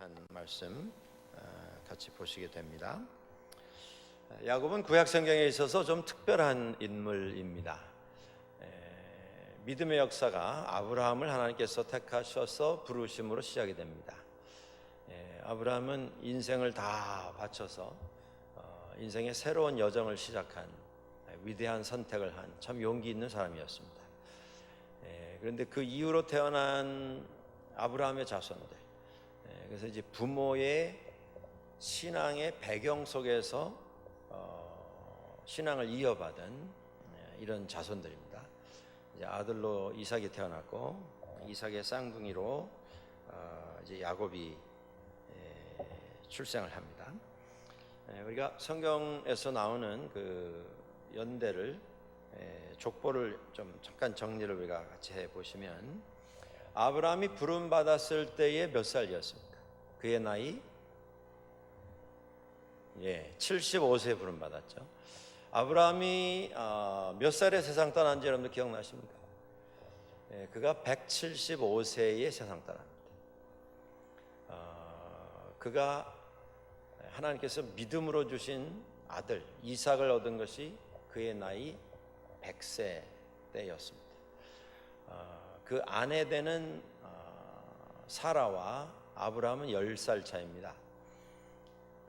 한 말씀 같이 보시게 됩니다. 야곱은 구약 성경에 있어서 좀 특별한 인물입니다. 믿음의 역사가 아브라함을 하나님께서 택하셔서 부르심으로 시작이 됩니다. 아브라함은 인생을 다 바쳐서 인생의 새로운 여정을 시작한 위대한 선택을 한 참 용기 있는 사람이었습니다. 그런데 그 이후로 태어난 아브라함의 자손들, 그래서 이제 부모의 신앙의 배경 속에서 신앙을 이어받은 이런 자손들입니다. 이제 아들로 이삭이 태어났고, 이삭의 쌍둥이로 이제 야곱이 출생을 합니다. 우리가 성경에서 나오는 그 연대를, 족보를 좀 잠깐 정리를 우리가 같이 해보시면, 아브라함이 부름 받았을 때에 몇 살이었습니까? 그의 나이 75세에 부름 받았죠. 아브라함이 몇 살에 세상 떠난지 여러분들 기억나십니까? 그가 175세에 세상 떠납니다. 그가 하나님께서 믿음으로 주신 아들 이삭을 얻은 것이 그의 나이 100세 때였습니다. 그 아내 되는 사라와 아브라함은 10살 차이입니다.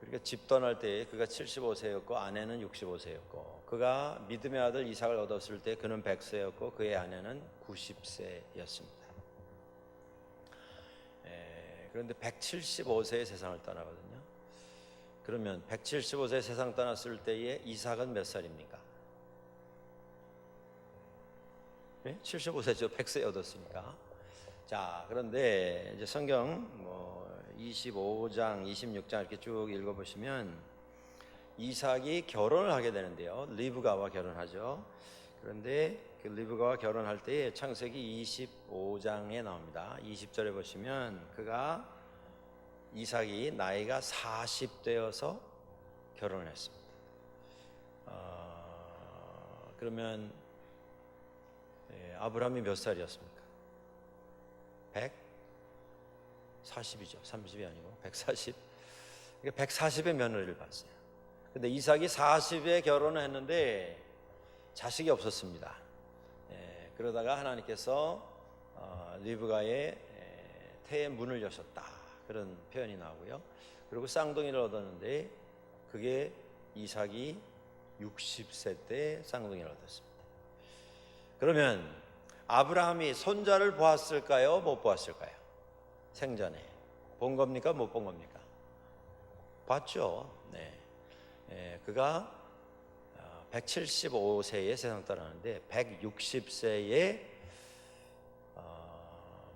그러니까 집 떠날 때 그가 75세였고 아내는 65세였고, 그가 믿음의 아들 이삭을 얻었을 때 그는 100세였고 그의 아내는 90세였습니다. 그런데 175세에 세상을 떠나거든요. 그러면 175세에 세상 떠났을 때에 이삭은 몇 살입니까? 75세죠. 100세 얻었으니까. 자, 그런데 이제 성경 25장, 26장 이렇게 쭉 읽어보시면 이삭이 결혼을 하게 되는데요. 리브가와 결혼하죠. 그런데 그 리브가와 결혼할 때 창세기 25장에 나옵니다. 20절에 보시면 이삭이 나이가 40대여서 결혼을 했습니다. 그러면 아브라함이 몇 살이었습니까? 140이죠. 30이 아니고 140. 그러니까 140의 며느리를 봤어요. 근데 이삭이 40에 결혼을 했는데 자식이 없었습니다. 그러다가 하나님께서 리브가의 태의 문을 여셨다, 그런 표현이 나오고요. 그리고 쌍둥이를 얻었는데 그게 이삭이 60세 때 쌍둥이를 얻었습니다. 그러면 아브라함이 손자를 보았을까요? 못 보았을까요? 생전에 본 겁니까? 못 본 겁니까? 봤죠. 그가 175세에 세상 떠나는데 160세에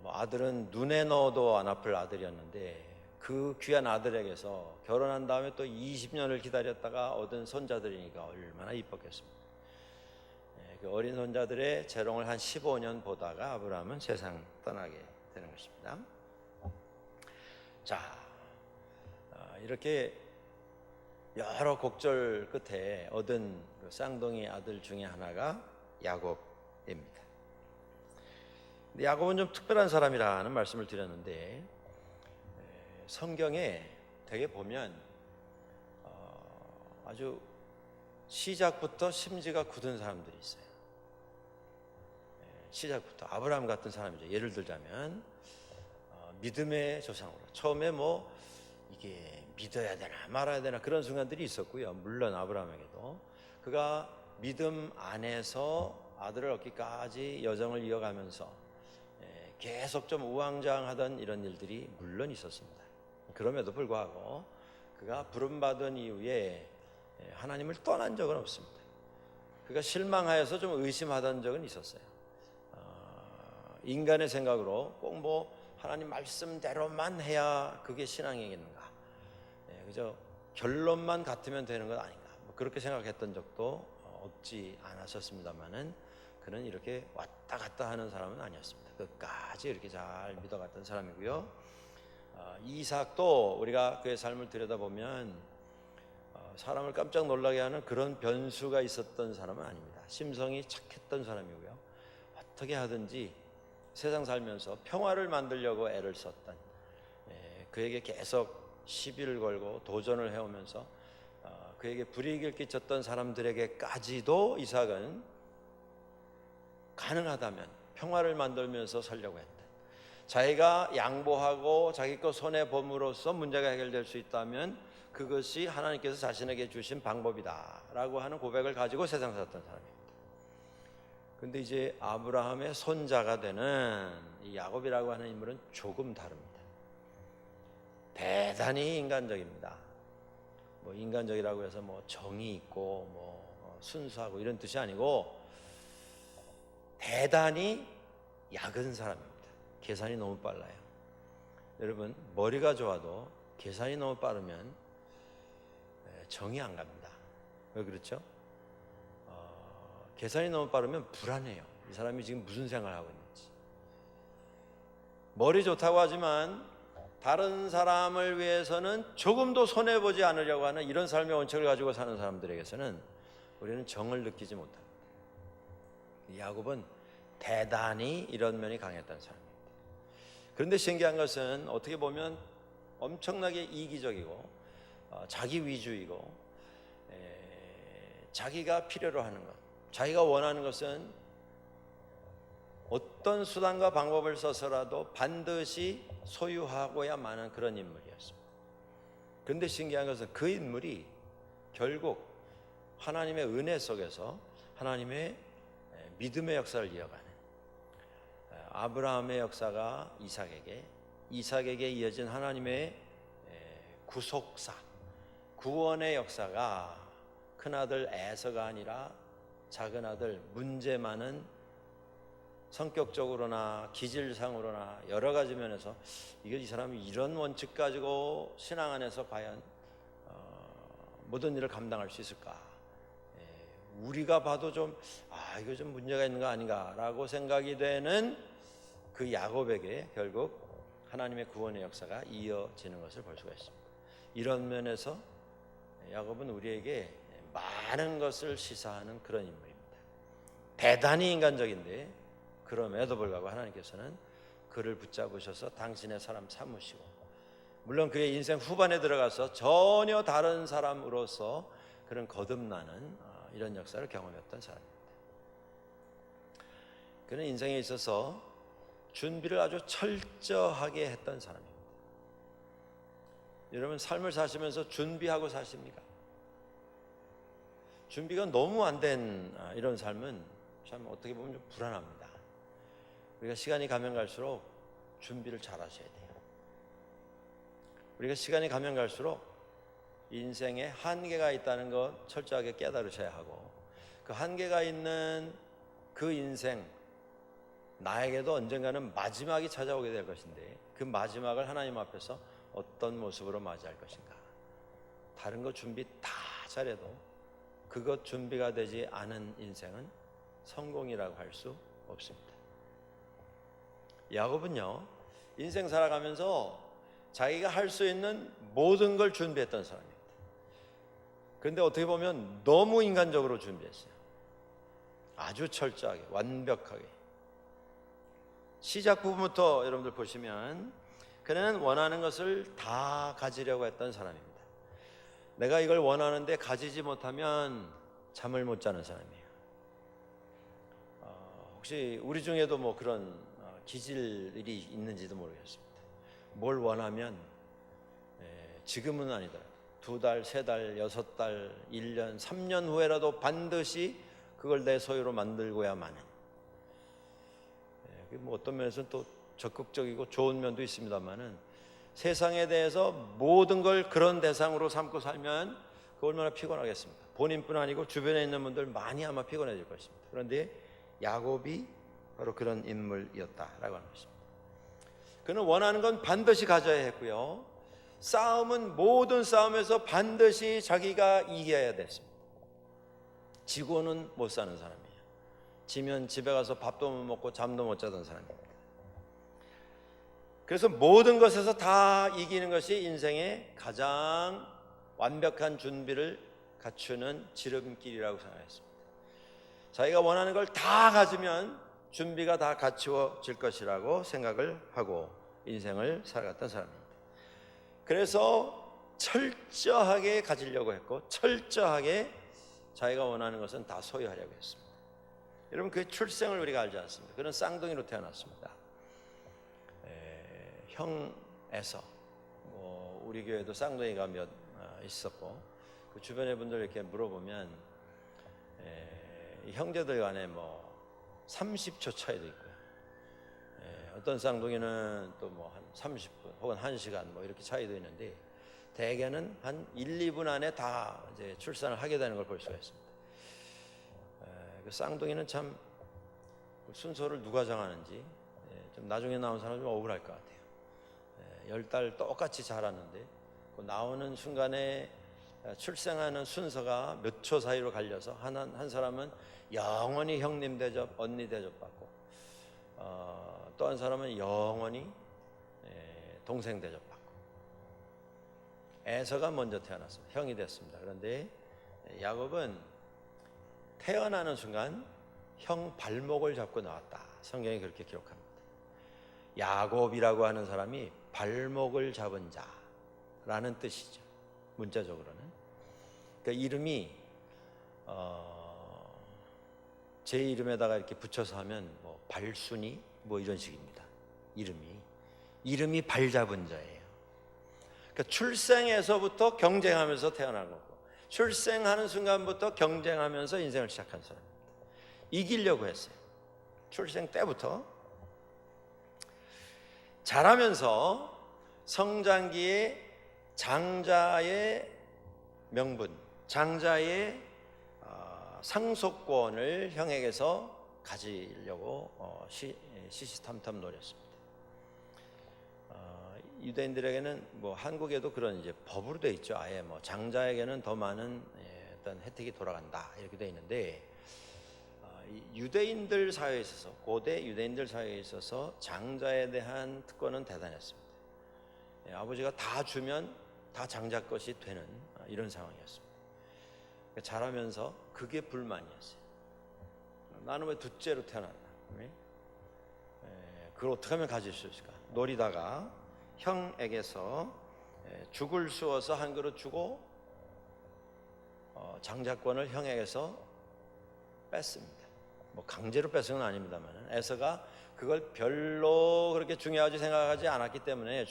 아들은 눈에 넣어도 안 아플 아들이었는데, 그 귀한 아들에게서 결혼한 다음에 또 20년을 기다렸다가 얻은 손자들이니까 얼마나 이뻤겠습니까? 그 어린 손자들의 재롱을 한 15년 보다가 아브라함은 세상 떠나게 되는 것입니다. 자, 이렇게 여러 곡절 끝에 얻은 그 쌍둥이 아들 중에 하나가 야곱입니다. 근데 야곱은 좀 특별한 사람이라는 말씀을 드렸는데, 성경에 되게 보면 아주 시작부터 심지가 굳은 사람들이 있어요. 시작부터 아브라함 같은 사람이죠. 예를 들자면 믿음의 조상으로 처음에 이게 믿어야 되나 말아야 되나 그런 순간들이 있었고요. 물론 아브라함에게도 그가 믿음 안에서 아들을 얻기까지 여정을 이어가면서 계속 좀 우왕좌왕하던 이런 일들이 물론 있었습니다. 그럼에도 불구하고 그가 부름받은 이후에 하나님을 떠난 적은 없습니다. 그가 실망하여서 좀 의심하던 적은 있었어요. 인간의 생각으로 꼭 하나님 말씀대로만 해야 그게 신앙이겠는가, 그저 결론만 같으면 되는 것 아닌가, 그렇게 생각했던 적도 없지 않았었습니다만은, 그는 이렇게 왔다 갔다 하는 사람은 아니었습니다. 끝까지 이렇게 잘 믿어갔던 사람이고요. 이삭도 우리가 그의 삶을 들여다보면 사람을 깜짝 놀라게 하는 그런 변수가 있었던 사람은 아닙니다. 심성이 착했던 사람이고요. 어떻게 하든지 세상 살면서 평화를 만들려고 애를 썼던 그에게 계속 시비를 걸고 도전을 해오면서 그에게 불이익을 끼쳤던 사람들에게까지도 이삭은 가능하다면 평화를 만들면서 살려고 했다. 자기가 양보하고 자기 것 손에 봄으로써 문제가 해결될 수 있다면 그것이 하나님께서 자신에게 주신 방법이다라고 하는 고백을 가지고 세상 살았던 사람입니다. 그런데 이제 아브라함의 손자가 되는 이 야곱이라고 하는 인물은 조금 다릅니다. 대단히 인간적입니다. 뭐 인간적이라고 해서 뭐 정이 있고 뭐 순수하고 이런 뜻이 아니고 대단히 약은 사람입니다. 계산이 너무 빨라요. 여러분, 머리가 좋아도 계산이 너무 빠르면 정이 안 갑니다. 왜 그렇죠? 계산이 너무 빠르면 불안해요. 이 사람이 지금 무슨 생각을 하고 있는지. 머리 좋다고 하지만 다른 사람을 위해서는 조금도 손해보지 않으려고 하는 이런 삶의 원칙을 가지고 사는 사람들에게서는 우리는 정을 느끼지 못합니다. 야곱은 대단히 이런 면이 강했다는 사람입니다. 그런데 신기한 것은 어떻게 보면 엄청나게 이기적이고 자기 위주이고 자기가 필요로 하는 것, 자기가 원하는 것은 어떤 수단과 방법을 써서라도 반드시 소유하고야만 그런 인물이었습니다. 그런데 신기한 것은 그 인물이 결국 하나님의 은혜 속에서 하나님의 믿음의 역사를 이어가는 아브라함의 역사가 이삭에게, 이삭에게 이어진 하나님의 구속사, 구원의 역사가 큰아들 에서가 아니라 작은아들 문제 많은 성격적으로나 기질상으로나 여러 가지 면에서 이 사람이 이런 원칙 가지고 신앙 안에서 과연 모든 일을 감당할 수 있을까? 우리가 봐도 좀 이거 좀 문제가 있는 거 아닌가라고 생각이 되는 그 야곱에게 결국 하나님의 구원의 역사가 이어지는 것을 볼 수가 있습니다. 이런 면에서 야곱은 우리에게 많은 것을 시사하는 그런 인물입니다. 대단히 인간적인데 그럼에도 불구하고 하나님께서는 그를 붙잡으셔서 당신의 사람 삼으시고, 물론 그의 인생 후반에 들어가서 전혀 다른 사람으로서 그런 거듭나는 이런 역사를 경험했던 사람입니다. 그는 인생에 있어서 준비를 아주 철저하게 했던 사람입니다. 여러분, 삶을 사시면서 준비하고 사십니까? 준비가 너무 안 된 이런 삶은 참 어떻게 보면 좀 불안합니다. 우리가 시간이 가면 갈수록 준비를 잘 하셔야 돼요. 우리가 시간이 가면 갈수록 인생에 한계가 있다는 것 철저하게 깨달으셔야 하고, 그 한계가 있는 그 인생, 나에게도 언젠가는 마지막이 찾아오게 될 것인데 그 마지막을 하나님 앞에서 어떤 모습으로 맞이할 것인가. 다른 거 준비 다 잘해도 그것 준비가 되지 않은 인생은 성공이라고 할 수 없습니다. 야곱은요, 인생 살아가면서 자기가 할 수 있는 모든 걸 준비했던 사람입니다. 그런데 어떻게 보면 너무 인간적으로 준비했어요. 아주 철저하게, 완벽하게. 시작 부분부터 여러분들 보시면 그는 원하는 것을 다 가지려고 했던 사람입니다. 내가 이걸 원하는데 가지지 못하면 잠을 못 자는 사람이에요. 혹시 우리 중에도 뭐 그런 기질이 있는지도 모르겠습니다. 뭘 원하면 지금은 아니더라도 2달, 3달, 6달, 1년, 3년 후에라도 반드시 그걸 내 소유로 만들고야만 해. 뭐 어떤 면에서는 또 적극적이고 좋은 면도 있습니다만은 세상에 대해서 모든 걸 그런 대상으로 삼고 살면 그 얼마나 피곤하겠습니까? 본인뿐 아니고 주변에 있는 분들 많이 아마 피곤해질 것입니다. 그런데 야곱이 바로 그런 인물이었다라고 하는 것입니다. 그는 원하는 건 반드시 가져야 했고요, 싸움은 모든 싸움에서 반드시 자기가 이겨야 됐습니다. 지고는 못 사는 사람이에요. 지면 집에 가서 밥도 못 먹고 잠도 못 자던 사람입니다. 그래서 모든 것에서 다 이기는 것이 인생의 가장 완벽한 준비를 갖추는 지름길이라고 생각했습니다. 자기가 원하는 걸 다 가지면 준비가 다 갖추어질 것이라고 생각을 하고 인생을 살아갔던 사람입니다. 그래서 철저하게 가지려고 했고 철저하게 자기가 원하는 것은 다 소유하려고 했습니다. 여러분 그 출생을 우리가 알지 않습니까? 그는 쌍둥이로 태어났습니다. 형에서 뭐 우리 교회도 쌍둥이가 몇 있었고 그 주변의 분들 이렇게 물어보면 형제들 간에 뭐 30초 차이도 있고요. 어떤 쌍둥이는 또 뭐 한 30분 혹은 1시간 뭐 이렇게 차이도 있는데 대개는 한 1, 2분 안에 다 이제 출산을 하게 되는 걸 볼 수가 있습니다. 그 쌍둥이는 참 순서를 누가 정하는지 좀 나중에 나온 사람은 좀 억울할 것 같아요. 10달 똑같이 자랐는데 그 나오는 순간에 출생하는 순서가 몇 초 사이로 갈려서 한 사람은 영원히 형님 대접, 언니 대접 받고 또 한 사람은 영원히 동생 대접 받고 에서가 먼저 태어났습니다. 형이 됐습니다. 그런데 야곱은 태어나는 순간 형 발목을 잡고 나왔다. 성경이 그렇게 기록합니다. 야곱이라고 하는 사람이 발목을 잡은 자라는 뜻이죠. 문자적으로는. 그러니까 이름이 제 이름에다가 이렇게 붙여서 하면 뭐 발순이 뭐 이런 식입니다. 이름이 발 잡은 자예요. 그러니까 출생에서부터 경쟁하면서 태어난 거고 출생하는 순간부터 경쟁하면서 인생을 시작한 사람입니다. 이기려고 했어요. 출생 때부터. 자라면서 성장기에 장자의 명분, 장자의 상속권을 형에게서 가지려고 시시탐탐 노렸습니다. 유대인들에게는 뭐 한국에도 그런 이제 법으로 되어 있죠. 아예 뭐 장자에게는 더 많은 어떤 혜택이 돌아간다 이렇게 되어 있는데 유대인들 사회에 있어서 고대 유대인들 사회에 있어서 장자에 대한 특권은 대단했습니다. 아버지가 다 주면 다 장자 것이 되는 이런 상황이었습니다. 그러니까 자라면서 그게 불만이었어요. 나는 왜 둘째로 태어났나? 그걸 어떻게 하면 가질 수 있을까? 노리다가 형에게서 죽을 쑤어서 한 그릇 주고 장자권을 형에게서 뺐습니다. 뭐 강제로 뺏은 건 아닙니다만 에서가 그걸 별로 그렇게 중요하게 생각하지 않았기 때문에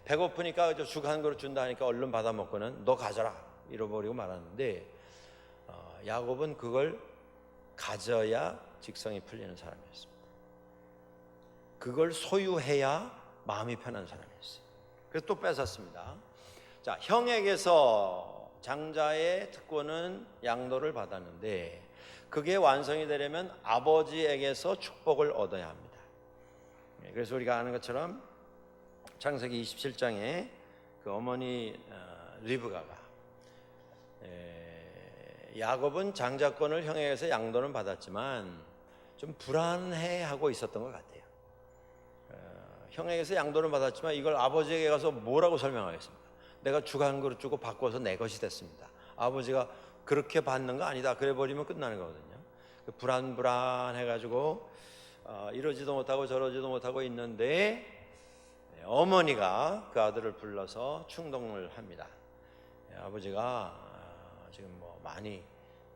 배고프니까 죽 한 그릇 준다 하니까 얼른 받아 먹고는 너 가져라 잃어버리고 말았는데 야곱은 그걸 가져야 직성이 풀리는 사람이었습니다. 그걸 소유해야 마음이 편한 사람이었어요. 그래서 또 뺏었습니다. 자, 형에게서 장자의 특권은 양도를 받았는데 그게 완성이 되려면 아버지에게서 축복을 얻어야 합니다. 그래서 우리가 아는 것처럼 창세기 27장에 그 어머니 리브가가 야곱은 장자권을 형에게서 양도는 받았지만 좀 불안해하고 있었던 것 같아요. 형에게서 양도는 받았지만 이걸 아버지에게 가서 뭐라고 설명하겠습니까? 내가 죽 한 그릇 주고 바꿔서 내 것이 됐습니다. 아버지가 그렇게 받는 거 아니다. 그래 버리면 끝나는 거거든요. 불안해가지고 이러지도 못하고 저러지도 못하고 있는데 어머니가 그 아들을 불러서 충동을 합니다. 아버지가 지금 뭐 많이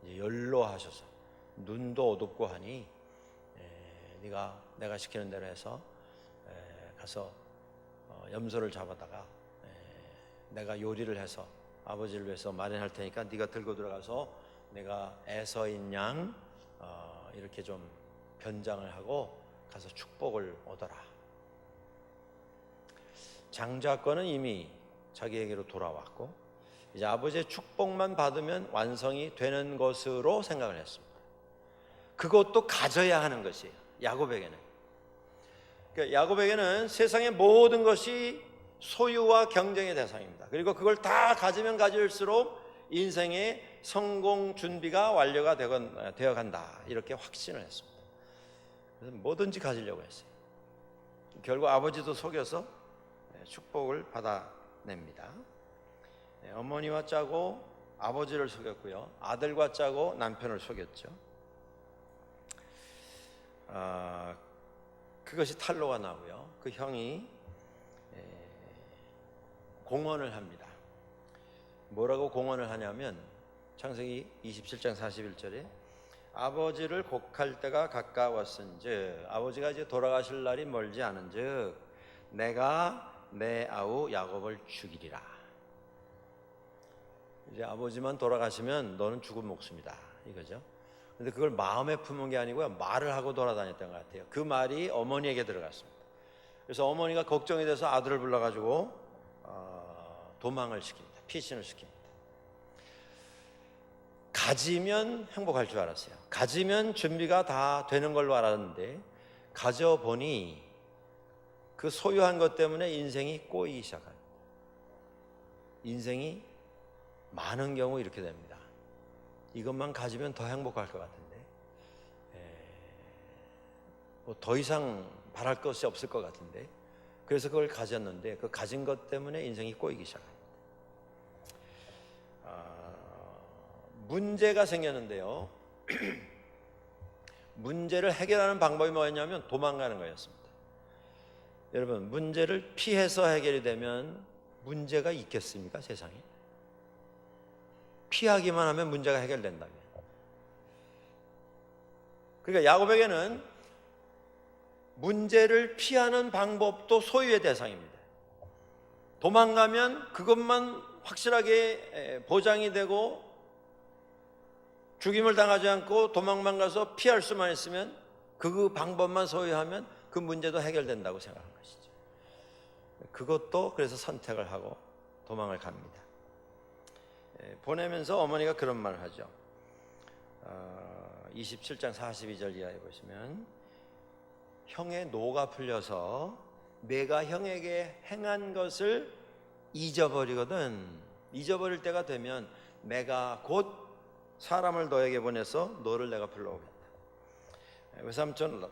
이제 연로하셔서 눈도 어둡고 하니 네가 내가 시키는 대로 해서 가서 염소를 잡아다가 내가 요리를 해서 아버지를 위해서 마련할 테니까 네가 들고 들어가서 내가 에서인 양 이렇게 좀 변장을 하고 가서 축복을 얻어라. 장자권은 이미 자기에게로 돌아왔고 이제 아버지의 축복만 받으면 완성이 되는 것으로 생각을 했습니다. 그것도 가져야 하는 것이에요. 야곱에게는. 그러니까 야곱에게는 세상의 모든 것이 소유와 경쟁의 대상입니다. 그리고 그걸 다 가지면 가질수록 인생의 성공 준비가 완료가 되어 간다. 이렇게 확신을 했습니다. 그래서 뭐든지 가지려고 했어요. 결국 아버지도 속여서 축복을 받아냅니다. 어머니와 짜고 아버지를 속였고요. 아들과 짜고 남편을 속였죠. 그것이 탄로가 나고요. 그 형이 공언을 합니다. 뭐라고 공언을 하냐면 창세기 27장 41절에 아버지를 곡할 때가 가까웠은즉 아버지가 이제 돌아가실 날이 멀지 않은즉 내가 내 아우 야곱을 죽이리라. 이제 아버지만 돌아가시면 너는 죽은 목숨이다 이거죠. 근데 그걸 마음에 품은 게 아니고요, 말을 하고 돌아다녔던 것 같아요. 그 말이 어머니에게 들어갔습니다. 그래서 어머니가 걱정이 돼서 아들을 불러가지고 도망을 시킵니다. 피신을 시킵니다. 가지면 행복할 줄 알았어요. 가지면 준비가 다 되는 걸로 알았는데 가져보니 그 소유한 것 때문에 인생이 꼬이기 시작합니다. 인생이 많은 경우 이렇게 됩니다. 이것만 가지면 더 행복할 것 같은데 뭐 더 이상 바랄 것이 없을 것 같은데 그래서 그걸 가졌는데 그 가진 것 때문에 인생이 꼬이기 시작합니다. 문제가 생겼는데요. 문제를 해결하는 방법이 뭐였냐면 도망가는 거였습니다. 여러분, 문제를 피해서 해결이 되면 문제가 있겠습니까? 세상에? 피하기만 하면 문제가 해결된다면. 그러니까 야곱에게는 문제를 피하는 방법도 소유의 대상입니다. 도망가면 그것만 확실하게 보장이 되고 죽임을 당하지 않고 도망만 가서 피할 수만 있으면 그 방법만 소유하면 그 문제도 해결된다고 생각한 것이죠. 그것도 그래서 선택을 하고 도망을 갑니다. 보내면서 어머니가 그런 말을 하죠. 27장 42절 이하에 보시면 형의 노가 풀려서 내가 형에게 행한 것을 잊어버리거든. 잊어버릴 때가 되면 내가 곧 사람을 너에게 보내서 너를 내가 불러오겠다. 외삼촌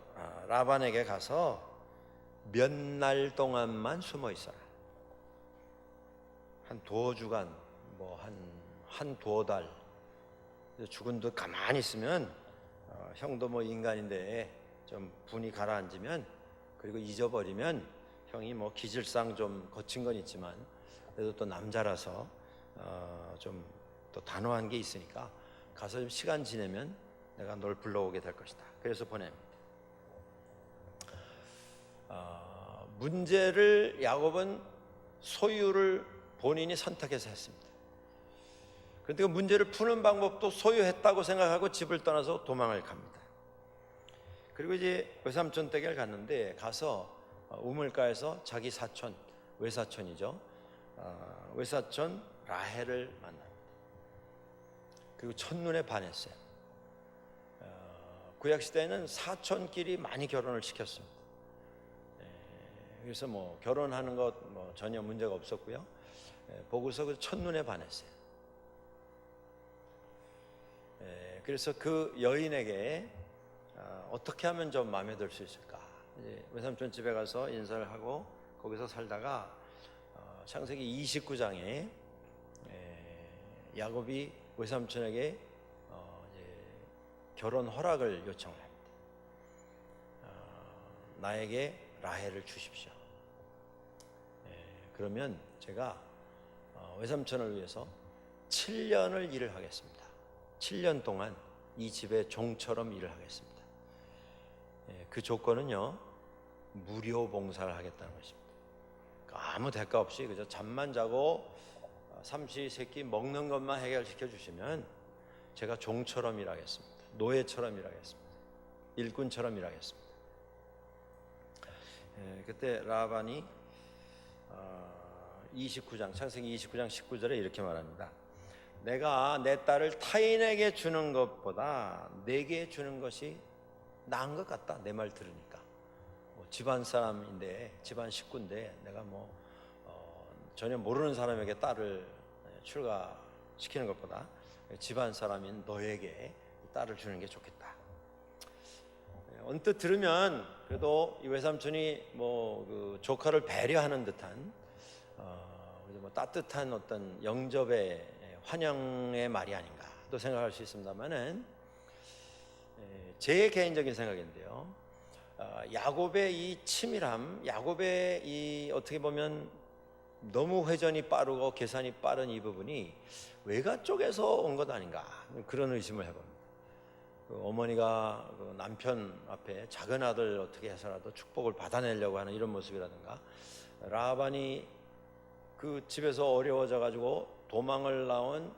라반에게 가서 몇 날 동안만 숨어 있어라. 한 두어 주간, 뭐 한 두어 달. 죽은 듯 가만히 있으면 형도 뭐 인간인데 좀 분이 가라앉으면 그리고 잊어버리면 형이 뭐 기질상 좀 거친 건 있지만 그래도 또 남자라서 좀 또 단호한 게 있으니까 가서 좀 시간 지내면 내가 널 불러오게 될 것이다. 그래서 보냅니다. 문제를 야곱은 소유를 본인이 선택해서 했습니다. 그런데 그 문제를 푸는 방법도 소유했다고 생각하고 집을 떠나서 도망을 갑니다. 그리고 이제 외삼촌 댁에 갔는데 가서 우물가에서 자기 사촌, 외사촌이죠. 외사촌 라헬을 만납니다. 그리고 첫눈에 반했어요. 구약시대에는 사촌끼리 많이 결혼을 시켰습니다. 그래서 뭐 결혼하는 것 뭐 전혀 문제가 없었고요. 보고서 그 첫눈에 반했어요. 그래서 그 여인에게 어떻게 하면 좀 마음에 들 수 있을까? 이제 외삼촌 집에 가서 인사를 하고 거기서 살다가 창세기 29장에 야곱이 외삼촌에게 결혼 허락을 요청을 합니다. 나에게 라헬을 주십시오. 그러면 제가 외삼촌을 위해서 7년을 일을 하겠습니다. 7년 동안 이 집의 종처럼 일을 하겠습니다. 그 조건은요, 무료 봉사를 하겠다는 것입니다. 아무 대가 없이 그저 잠만 자고 삼시세끼 먹는 것만 해결시켜 주시면 제가 종처럼 일하겠습니다. 노예처럼 일하겠습니다. 일꾼처럼 일하겠습니다. 그때 라반이 29장 창세기 29장 19절에 이렇게 말합니다. 내가 내 딸을 타인에게 주는 것보다 내게 주는 것이 나은 것 같다. 내 말 들으니까 뭐 집안 사람인데 집안 식구인데 내가 뭐 전혀 모르는 사람에게 딸을 출가시키는 것보다 집안 사람인 너에게 딸을 주는 게 좋겠다. 언뜻 들으면 그래도 이 외삼촌이 뭐 그 조카를 배려하는 듯한 뭐 따뜻한 어떤 영접의 환영의 말이 아닌가도 생각할 수 있습니다만은 제 개인적인 생각인데요. 야곱의 이 치밀함, 야곱의 이 어떻게 보면 너무 회전이 빠르고 계산이 빠른 이 부분이 외가 쪽에서 온 것 아닌가, 그런 의심을 해봅니다. 그 어머니가 그 남편 앞에 작은 아들 어떻게 해서라도 축복을 받아내려고 하는 이런 모습이라든가, 라반이 그 집에서 어려워져 가지고 도망을 나온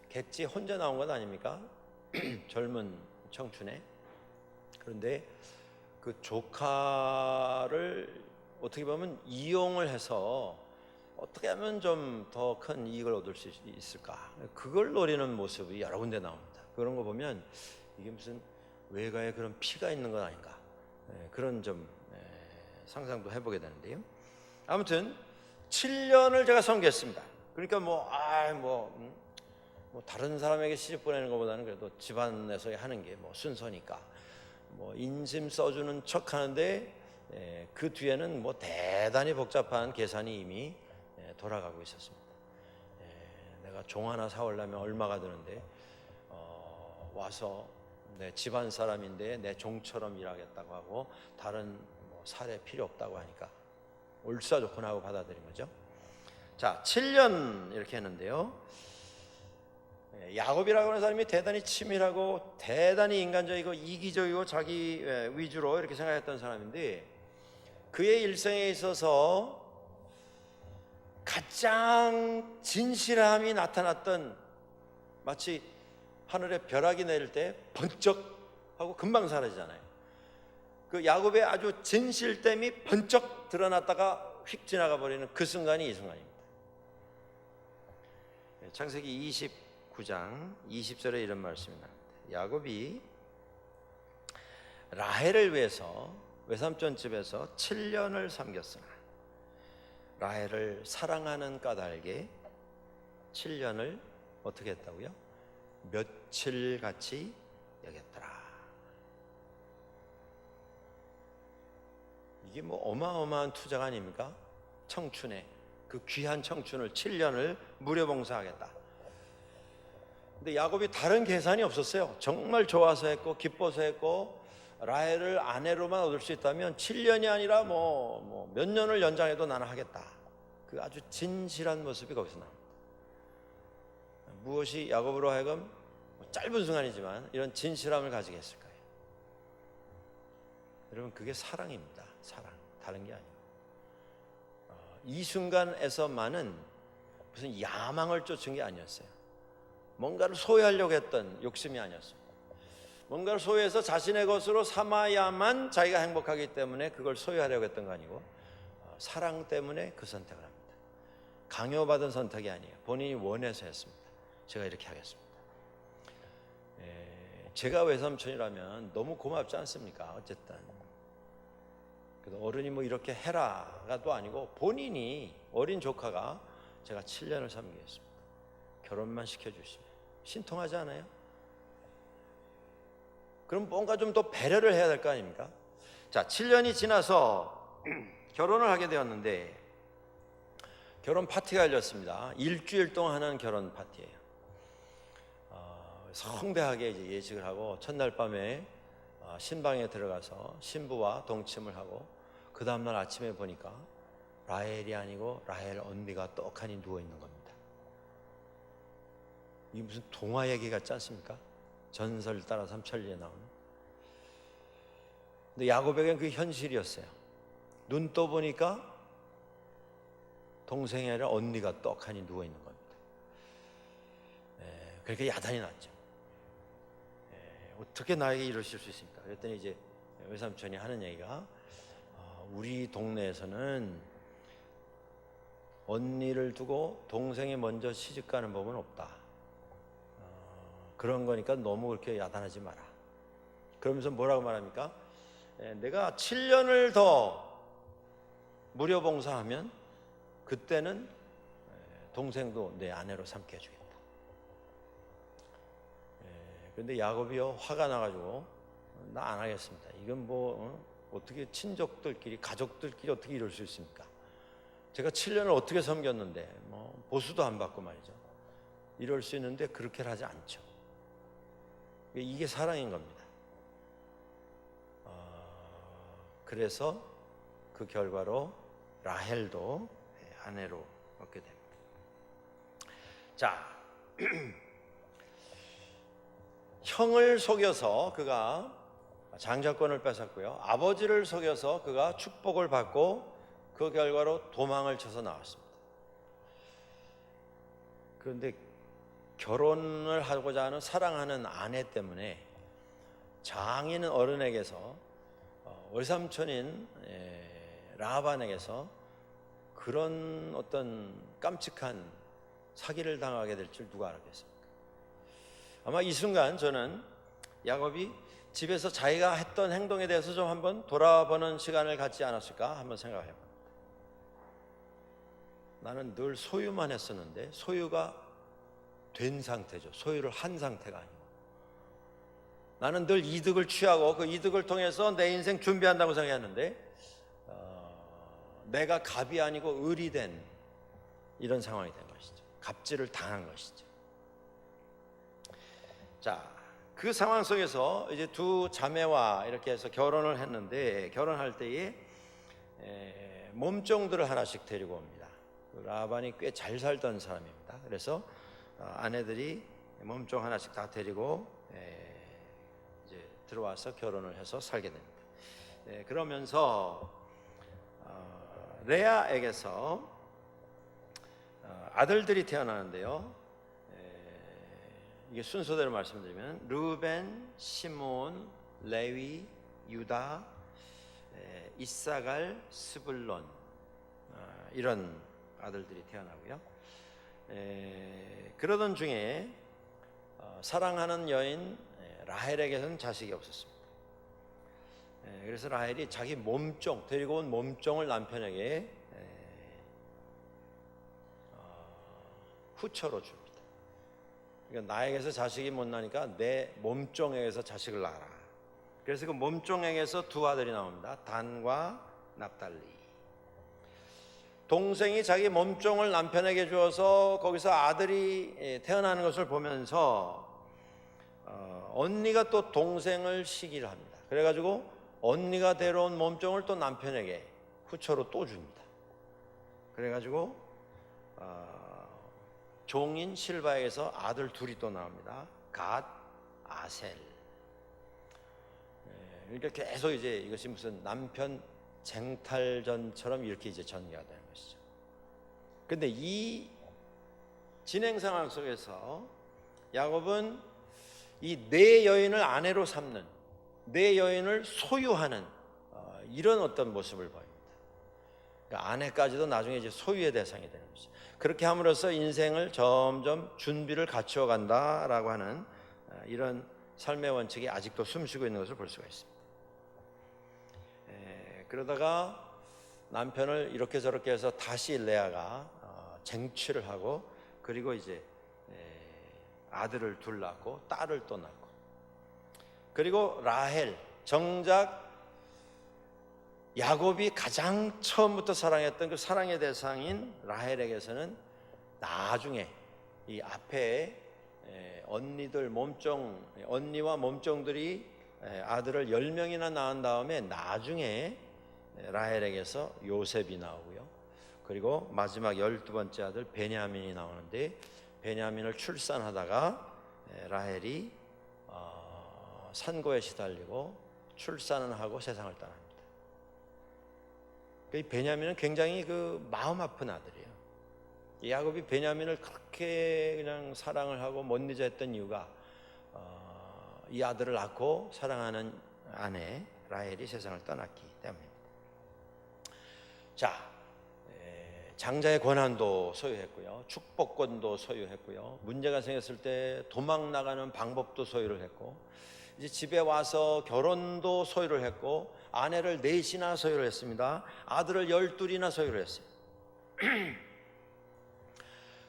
객지 혼자 나온 것 아닙니까? 젊은 청춘에. 그런데 그 조카를 어떻게 보면 이용을 해서 어떻게 하면 좀 더 큰 이익을 얻을 수 있을까, 그걸 노리는 모습이 여러 군데 나옵니다. 그런 거 보면 이게 무슨 외가에 그런 피가 있는 건 아닌가, 그런 좀 상상도 해보게 되는데요. 아무튼 7년을 제가 섬겼습니다. 그러니까 뭐 다른 사람에게 시집 보내는 것보다는 그래도 집안에서 하는 게 뭐 순서니까 뭐 인심 써주는 척 하는데, 그 뒤에는 뭐 대단히 복잡한 계산이 이미 돌아가고 있었습니다. 내가 종 하나 사오려면 얼마가 드는데 와서 내 집안 사람인데 내 종처럼 일하겠다고 하고 다른 뭐 살에 필요 없다고 하니까 올싸좋구나 하고 받아들인 거죠. 자, 7년 이렇게 했는데요. 야곱이라고 하는 사람이 대단히 치밀하고 대단히 인간적이고 이기적이고 자기 위주로 이렇게 생각했던 사람인데, 그의 일생에 있어서 가장 진실함이 나타났던, 마치 하늘에 벼락이 내릴 때 번쩍 하고 금방 사라지잖아요. 그 야곱의 아주 진실됨이 번쩍 드러났다가 휙 지나가 버리는 그 순간이 이 순간입니다. 창세기 29장 20절에 이런 말씀이 나옵니다. 야곱이 라헬을 위해서 외삼촌 집에서 7년을 섬겼으나 라헬을 사랑하는 까닭에 7년을 어떻게 했다고요? 며칠같이 여겼더라. 이게 뭐 어마어마한 투자가 아닙니까? 청춘에, 그 귀한 청춘을 7년을 무료 봉사하겠다. 근데 야곱이 다른 계산이 없었어요. 정말 좋아서 했고 기뻐서 했고, 라헬을 아내로만 얻을 수 있다면 7년이 아니라 뭐 몇 년을 연장해도 나는 하겠다. 그 아주 진실한 모습이 거기서 나옵니다. 무엇이 야곱으로 하여금 짧은 순간이지만 이런 진실함을 가지게 했을까요? 여러분, 그게 사랑입니다. 사랑, 다른 게 아니고. 이 순간에서만은 무슨 야망을 쫓은 게 아니었어요. 뭔가를 소유하려고 했던 욕심이 아니었습니다. 뭔가를 소유해서 자신의 것으로 삼아야만 자기가 행복하기 때문에 그걸 소유하려고 했던 거 아니고, 사랑 때문에 그 선택을 합니다. 강요받은 선택이 아니에요. 본인이 원해서 했습니다. 제가 이렇게 하겠습니다. 제가 외삼촌이라면 너무 고맙지 않습니까? 어쨌든 어른이 뭐 이렇게 해라가 또 아니고, 본인이, 어린 조카가 제가 7년을 섬기겠습니다. 결혼만 시켜주시면. 신통하지 않아요? 그럼 뭔가 좀 더 배려를 해야 될 거 아닙니까? 자, 7년이 지나서 결혼을 하게 되었는데, 결혼 파티가 열렸습니다. 일주일 동안 하는 결혼 파티예요. 성대하게 이제 예식을 하고, 첫날 밤에 신방에 들어가서 신부와 동침을 하고, 그 다음날 아침에 보니까 라헬이 아니고 라헬 언니가 떡하니 누워 있는 겁니다. 이게 무슨 동화 얘기 같지 않습니까? 전설 따라 삼천리에 나오는. 근데 야곱에겐 그게 현실이었어요. 눈 떠 보니까 동생이 아니라 언니가 떡하니 누워 있는 겁니다. 그렇게 야단이 났죠. 어떻게 나에게 이러실 수 있습니까? 그랬더니 이제 외삼촌이 하는 얘기가, 우리 동네에서는 언니를 두고 동생이 먼저 시집가는 법은 없다. 그런 거니까 너무 그렇게 야단하지 마라. 그러면서 뭐라고 말합니까? 내가 7년을 더 무료 봉사하면 그때는 동생도 내 아내로 삼게 해주겠다. 그런데 야곱이요, 화가 나가지고 나 안 하겠습니다. 이건 어떻게 친족들끼리, 가족들끼리 어떻게 이럴 수 있습니까? 제가 7년을 어떻게 섬겼는데 보수도 안 받고 말이죠. 이럴 수 있는데 그렇게 하지 않죠. 이게 사랑인 겁니다. 그래서 그 결과로 라헬도 아내로 얻게 됩니다. 자, 형을 속여서 그가 장자권을 뺏었고요. 아버지를 속여서 그가 축복을 받고 그 결과로 도망을 쳐서 나왔습니다. 그런데 결혼을 하고자 하는 사랑하는 아내 때문에 장인 어른에게서 외삼촌인 라반에게서 그런 어떤 깜찍한 사기를 당하게 될 줄 누가 알았겠습니까? 아마 이 순간 저는 야곱이 집에서 자기가 했던 행동에 대해서 좀 한번 돌아보는 시간을 갖지 않았을까 한번 생각해 봅니다. 나는 늘 소유만 했었는데 소유가 된 상태죠. 소유를 한 상태가 아니고 나는 늘 이득을 취하고 그 이득을 통해서 내 인생 준비한다고 생각했는데 내가 갑이 아니고 을이 된 이런 상황이 된 것이죠. 갑질을 당한 것이죠. 자, 그 상황 속에서 이제 두 자매와 이렇게 해서 결혼을 했는데 결혼할 때에 몸종들을 하나씩 데리고 옵니다. 라반이 꽤 잘 살던 사람입니다. 그래서 아내들이 몸종 하나씩 다 데리고 이제 들어와서 결혼을 해서 살게 됩니다. 그러면서 레아에게서 아들들이 태어나는데요. 이게 순서대로 말씀드리면 르벤, 시몬, 레위, 유다, 이사갈, 스불론 이런 아들들이 태어나고요. 그러던 중에 사랑하는 여인 라헬에게서는 자식이 없었습니다. 그래서 라헬이 자기 몸종, 데리고 온 몸종을 남편에게 후처로 줍니다. 그러니까 나에게서 자식이 못 나니까 내 몸종에게서 자식을 낳아라. 그래서 그 몸종에게서 두 아들이 나옵니다. 단과 납달리. 동생이 자기 몸종을 남편에게 주어서 거기서 아들이 태어나는 것을 보면서 언니가 또 동생을 시기를 합니다. 그래가지고 언니가 데려온 몸종을 또 남편에게 후처로 또 줍니다. 그래가지고 종인 실바에게서 아들 둘이 또 나옵니다. 갓, 아셀. 이렇게 계속 이제 이것이 무슨 남편 쟁탈전처럼 이렇게 이제 전개가 되는 것이죠. 근데 이 진행 상황 속에서 야곱은 이 네 여인을 아내로 삼는, 네 여인을 소유하는 이런 어떤 모습을 보입니다. 그러니까 아내까지도 나중에 이제 소유의 대상이 되는 것이죠. 그렇게 함으로써 인생을 점점 준비를 갖추어 간다라고 하는 이런 삶의 원칙이 아직도 숨쉬고 있는 것을 볼 수가 있습니다. 그러다가 남편을 이렇게 저렇게 해서 다시 레아가 쟁취를 하고 그리고 이제 아들을 둘 낳고 딸을 또 낳고 그리고 라헬, 정작 야곱이 가장 처음부터 사랑했던 그 사랑의 대상인 라헬에게서는 나중에 이 앞에 언니들 몸종, 언니와 몸종들이 아들을 10명이나 낳은 다음에 나중에 라헬에게서 요셉이 나오고요. 그리고 마지막 12번째 아들 베냐민이 나오는데 베냐민을 출산하다가 라헬이 산고에 시달리고 출산을 하고 세상을 떠납니다. 이 베냐민은 굉장히 그 마음 아픈 아들이에요. 야곱이 베냐민을 그렇게 그냥 사랑을 하고 못 잊어 했던 이유가 이 아들을 낳고 사랑하는 아내 라헬이 세상을 떠났기 때문입니다. 자, 장자의 권한도 소유했고요, 축복권도 소유했고요, 문제가 생겼을 때 도망 나가는 방법도 소유를 했고, 이제 집에 와서 결혼도 소유를 했고, 아내를 넷이나 소유를 했습니다. 아들을 12이나 소유를 했어요.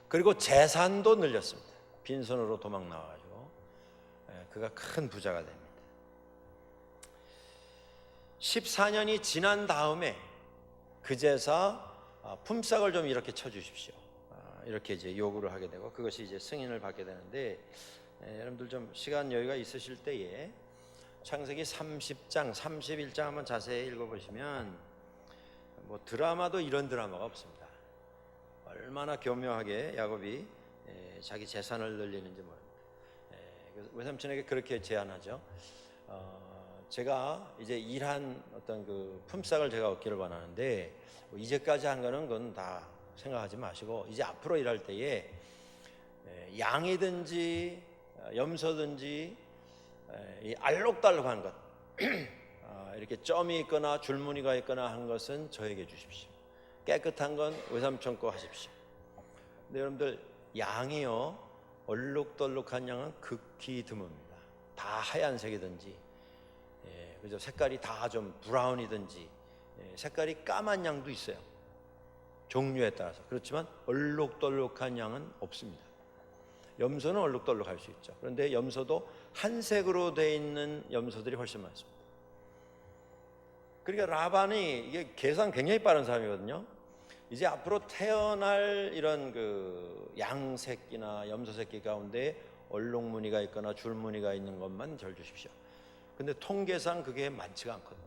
그리고 재산도 늘렸습니다. 빈손으로 도망 나와가지고 그가 큰 부자가 됩니다. 14년이 지난 다음에 그제서 품삯을 좀 이렇게 쳐주십시오. 이렇게 이제 요구를 하게 되고 그것이 이제 승인을 받게 되는데 여러분들 좀 시간 여유가 있으실 때에 창세기 30장, 31장 한번 자세히 읽어보시면 뭐 드라마도 이런 드라마가 없습니다. 얼마나 교묘하게 야곱이 자기 재산을 늘리는지 모릅니다. 그래서 외삼촌에게 그렇게 제안하죠. 제가 이제 일한 어떤 그 품삯을 제가 얻기를 원하는데 뭐 이제까지 한 거는 그건 다 생각하지 마시고 이제 앞으로 일할 때에 양이든지 염소든지 이 알록달록한 것 이렇게 점이 있거나 줄무늬가 있거나 한 것은 저에게 주십시오. 깨끗한 건 외삼촌 거 하십시오. 근데 여러분들 양이요 얼룩덜룩한 양은 극히 드뭅니다. 다 하얀색이든지 그죠? 색깔이 다 좀 브라운이든지 색깔이 까만 양도 있어요. 종류에 따라서. 그렇지만 얼룩덜룩한 양은 없습니다. 염소는 얼룩덜룩할 수 있죠. 그런데 염소도 한색으로 되어 있는 염소들이 훨씬 많습니다. 그러니까 라반이 이게 계산 굉장히 빠른 사람이거든요. 이제 앞으로 태어날 이런 그 양새끼나 염소새끼 가운데 얼룩무늬가 있거나 줄무늬가 있는 것만 절 주십시오. 근데 통계상 그게 많지가 않거든요.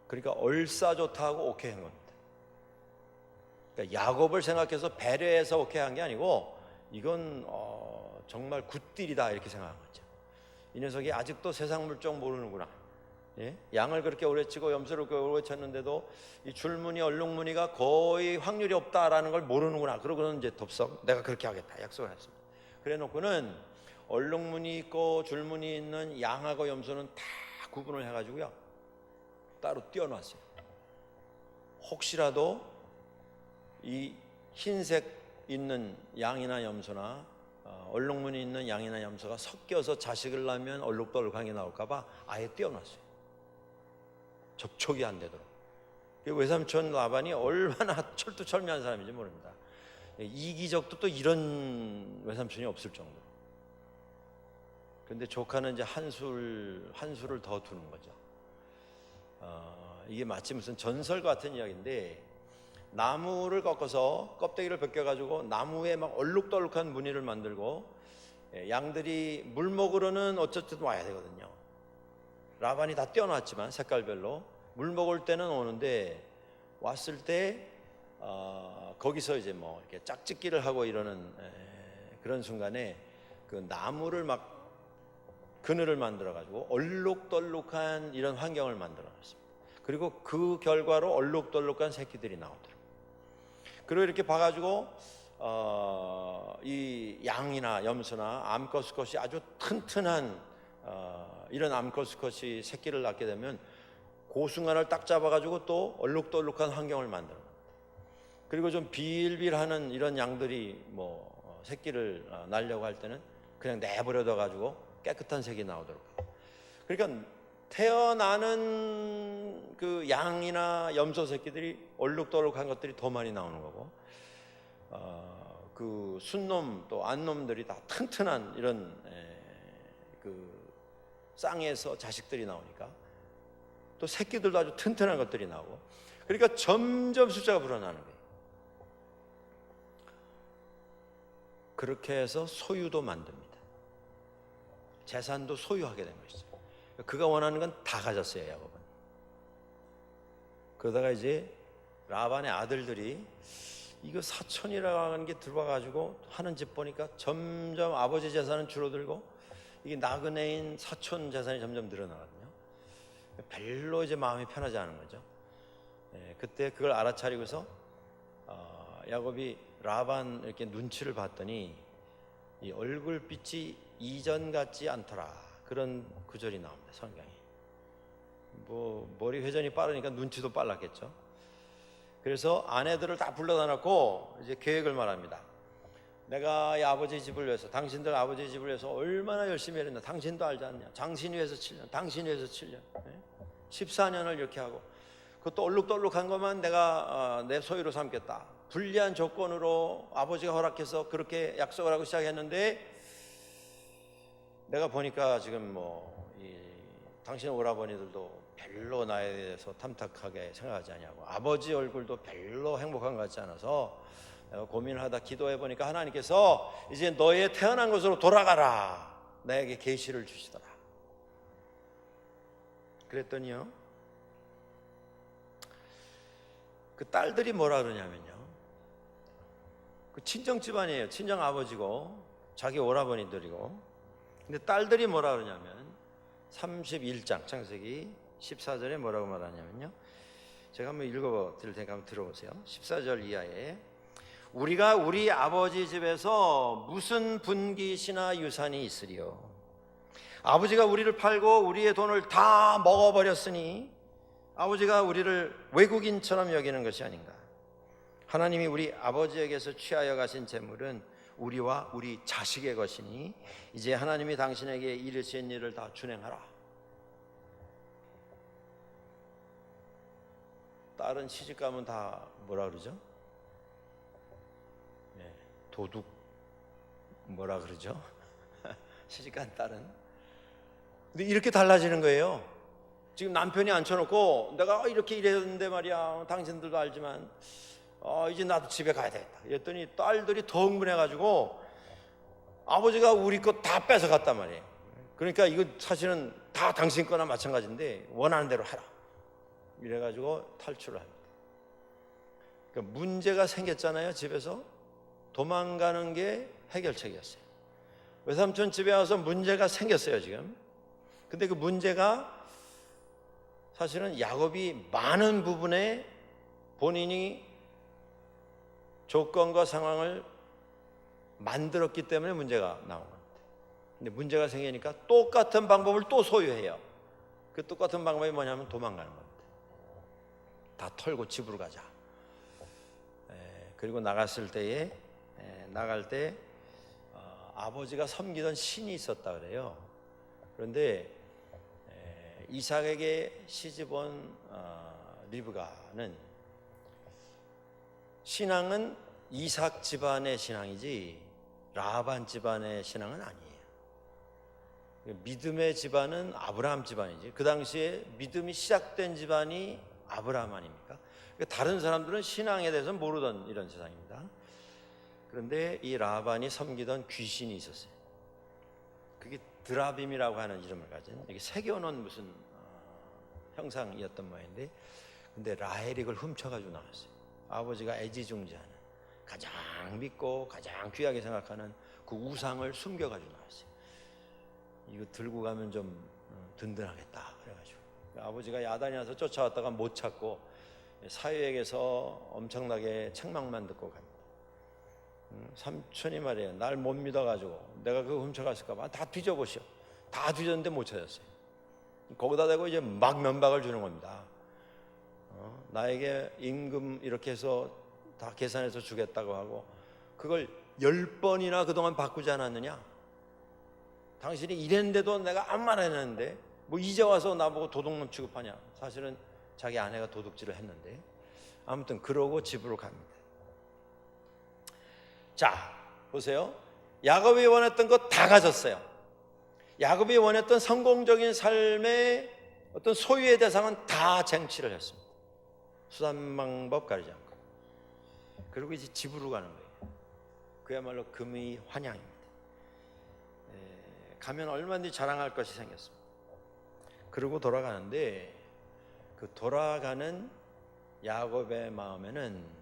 그러니까 얼싸 좋다고 오케이 한 겁니다. 그러니까 야곱을 생각해서 배려해서 오케이 한 게 아니고 이건 정말 굿딜이다 이렇게 생각한 거죠. 이 녀석이 아직도 세상 물정 모르는구나. 양을 그렇게 오래 치고 염소를 그렇게 오래 쳤는데도 이 줄무늬 얼룩무늬가 거의 확률이 없다라는 걸 모르는구나. 그러고는 이제 덥석 내가 그렇게 하겠다 약속을 했습니다. 그래 놓고는 얼룩무늬 있고 줄무늬 있는 양하고 염소는 다 구분을 해가지고요 따로 띄워놨어요. 혹시라도 이 흰색 있는 양이나 염소나 얼룩무늬 있는 양이나 염소가 섞여서 자식을 낳으면 얼룩덜룩한 게 나올까봐 아예 띄워놨어요. 접촉이 안 되도록. 외삼촌 라반이 얼마나 철두철미한 사람인지 모릅니다. 이기적도 또 이런 외삼촌이 없을 정도로. 그런데 조카는 이제 한 수를 더 두는 거죠. 이게 마치 무슨 전설 같은 이야기인데 나무를 꺾어서 껍데기를 벗겨가지고 나무에 막 얼룩덜룩한 무늬를 만들고 양들이 물 먹으러는 어쨌든 와야 되거든요. 라반이 다 떼어놨지만 색깔별로 물 먹을 때는 오는데 왔을 때 거기서 이제 뭐 이렇게 짝짓기를 하고 이러는 그런 순간에 그 나무를 막 그늘을 만들어 가지고 얼룩덜룩한 이런 환경을 만들어 놨습니다. 그리고 그 결과로 얼룩덜룩한 새끼들이 나오더라고요. 그리고 이렇게 봐가지고 이 양이나 염소나 암컷수컷이 아주 튼튼한 이런 암컷수컷이 새끼를 낳게 되면 그 순간을 딱 잡아가지고 또 얼룩덜룩한 환경을 만들어. 그리고 좀 비일비일하는 이런 양들이 뭐 새끼를 낳으려고 할 때는 그냥 내버려둬 가지고 깨끗한 색이 나오도록. 그러니까 태어나는 그 양이나 염소 새끼들이 얼룩덜룩한 것들이 더 많이 나오는 거고, 그 순놈 또 안놈들이 다 튼튼한 이런 그 쌍에서 자식들이 나오니까 또 새끼들도 아주 튼튼한 것들이 나오고, 그러니까 점점 숫자가 불어나는 거예요. 그렇게 해서 소유도 만듭니다. 재산도 소유하게 된 것이죠. 그가 원하는 건 다 가졌어요, 야곱은. 그러다가 이제 라반의 아들들이 이거 사촌이라고 하는 게 들어와가지고 하는 집 보니까 점점 아버지 재산은 줄어들고 이게 나그네인 사촌 재산이 점점 늘어나거든요. 별로 이제 마음이 편하지 않은 거죠. 그때 그걸 알아차리고서 야곱이 라반 이렇게 눈치를 봤더니 이 얼굴빛이 이전 같지 않더라, 그런 구절이 나옵니다, 성경에. 뭐 머리 회전이 빠르니까 눈치도 빨랐겠죠. 그래서 아내들을 다 불러다 놓고 이제 계획을 말합니다. 내가 이 아버지 집을 위해서, 당신들 아버지 집을 위해서 얼마나 열심히 했나 당신도 알지 않냐. 당신 위해서 7년, 당신 위해서 7년, 14년을 이렇게 하고 그것도 얼룩덜룩한 것만 내가 내 소유로 삼겠다. 불리한 조건으로 아버지가 허락해서 그렇게 약속을 하고 시작했는데 내가 보니까 지금 당신 오라버니들도 별로 나에 대해서 탐탁하게 생각하지 않냐고, 아버지 얼굴도 별로 행복한 것 같지 않아서 내가 고민을 하다 기도해 보니까 하나님께서 이제 너의 태어난 곳으로 돌아가라, 나에게 계시를 주시더라. 그랬더니요, 그 딸들이 뭐라 그러냐면요, 그 친정 집안이에요. 친정 아버지고 자기 오라버니들이고. 근데 딸들이 뭐라 그러냐면 31장 창세기 14절에 뭐라고 말하냐면요, 제가 한번 읽어 드릴 테니까 한번 들어보세요. 14절 이하에 우리가 우리 아버지 집에서 무슨 분깃이나 유산이 있으리요. 아버지가 우리를 팔고 우리의 돈을 다 먹어버렸으니 아버지가 우리를 외국인처럼 여기는 것이 아닌가. 하나님이 우리 아버지에게서 취하여 가신 재물은 우리와 우리 자식의 것이니 이제 하나님이 당신에게 이르신 일을 다 준행하라. 딸은 시집가면 다 뭐라 그러죠? 네, 도둑 뭐라 그러죠? 시집간 딸은. 근데 이렇게 달라지는 거예요. 지금 남편이 앉혀놓고 내가 이렇게 일했는데 말이야, 당신들도 알지만 이제 나도 집에 가야 되겠다. 이랬더니 딸들이 더 흥분해가지고 아버지가 우리 거 다 뺏어갔단 말이에요. 그러니까 이거 사실은 다 당신 거나 마찬가지인데 원하는 대로 하라. 이래가지고 탈출을 합니다. 그러니까 문제가 생겼잖아요. 집에서 도망가는 게 해결책이었어요. 외삼촌 집에 와서 문제가 생겼어요 지금. 근데 그 문제가 사실은 야곱이 많은 부분에 본인이 조건과 상황을 만들었기 때문에 문제가 나온 겁니다. 근데 문제가 생기니까 똑같은 방법을 또 소유해요. 그 똑같은 방법이 뭐냐면 도망가는 겁니다. 다 털고 집으로 가자. 그리고 나갔을 때에 나갈 때 아버지가 섬기던 신이 있었다 그래요. 그런데 이삭에게 시집 온 리브가는 신앙은 이삭 집안의 신앙이지 라반 집안의 신앙은 아니에요. 믿음의 집안은 아브라함 집안이지. 그 당시에 믿음이 시작된 집안이 아브라함 아닙니까? 다른 사람들은 신앙에 대해서 모르던 이런 세상입니다. 그런데 이 라반이 섬기던 귀신이 있었어요. 그게 드라빔이라고 하는 이름을 가진, 이게 새겨놓은 무슨 형상이었던 모양인데, 근데 라헬이 그걸 훔쳐가지고 나왔어요. 아버지가 애지중지하는, 가장 믿고 가장 귀하게 생각하는 그 우상을 숨겨가지고 나왔어요. 이거 들고 가면 좀 든든하겠다 그래가지고 아버지가 야단이 나서 쫓아왔다가 못 찾고 사위에게서 엄청나게 책망만 듣고 갑니다. 삼촌이 말이에요, 날 못 믿어가지고 내가 그거 훔쳐갔을까봐 다 뒤져보시오. 다 뒤졌는데 못 찾았어요. 거기다 대고 이제 막 면박을 주는 겁니다. 나에게 임금 이렇게 해서 다 계산해서 주겠다고 하고 그걸 10번이나 그동안 바꾸지 않았느냐. 당신이 이랬는데도 내가 아무 말 안 했는데 뭐 이제 와서 나보고 도둑놈 취급하냐. 사실은 자기 아내가 도둑질을 했는데 아무튼 그러고 집으로 갑니다. 자, 보세요. 야곱이 원했던 거 다 가졌어요. 야곱이 원했던 성공적인 삶의 어떤 소유의 대상은 다 쟁취를 했습니다. 수단 방법 가리지 않고. 그리고 이제 집으로 가는 거예요. 그야말로 금이 환향입니다. 가면 얼마든지 자랑할 것이 생겼습니다. 그러고 돌아가는데 그 돌아가는 야곱의 마음에는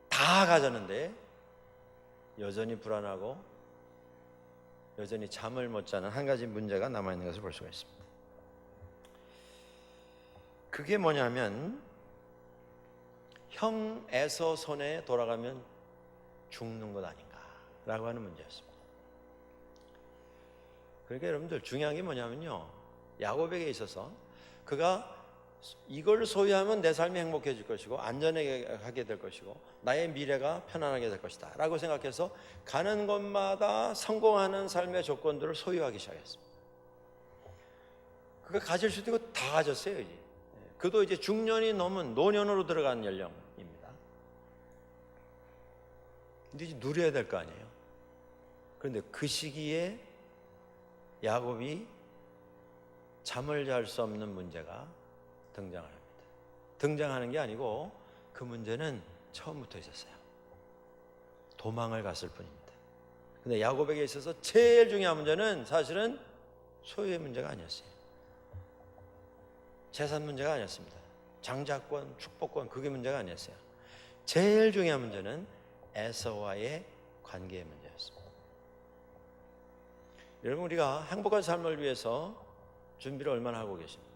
다 가졌는데 여전히 불안하고 여전히 잠을 못 자는 한 가지 문제가 남아있는 것을 볼 수가 있습니다. 그게 뭐냐면 형 에서 손에 돌아가면 죽는 것 아닌가라고 하는 문제였습니다. 그러니까 여러분들 중요한 게 뭐냐면요, 야곱에게 있어서 그가 이걸 소유하면 내 삶이 행복해질 것이고 안전하게 될 것이고 나의 미래가 편안하게 될 것이다 라고 생각해서 가는 곳마다 성공하는 삶의 조건들을 소유하기 시작했습니다. 그가 가질 수도 있고 다 가졌어요. 이제 그도 이제 중년이 넘은 노년으로 들어간 연령입니다. 근데 이제 누려야 될 거 아니에요. 그런데 그 시기에 야곱이 잠을 잘 수 없는 문제가 등장을 합니다. 등장하는 게 아니고 그 문제는 처음부터 있었어요. 도망을 갔을 뿐입니다. 근데 야곱에게 있어서 제일 중요한 문제는 사실은 소유의 문제가 아니었어요. 재산 문제가 아니었습니다. 장자권, 축복권, 그게 문제가 아니었어요. 제일 중요한 문제는 에서와의 관계의 문제였습니다. 여러분, 우리가 행복한 삶을 위해서 준비를 얼마나 하고 계십니까?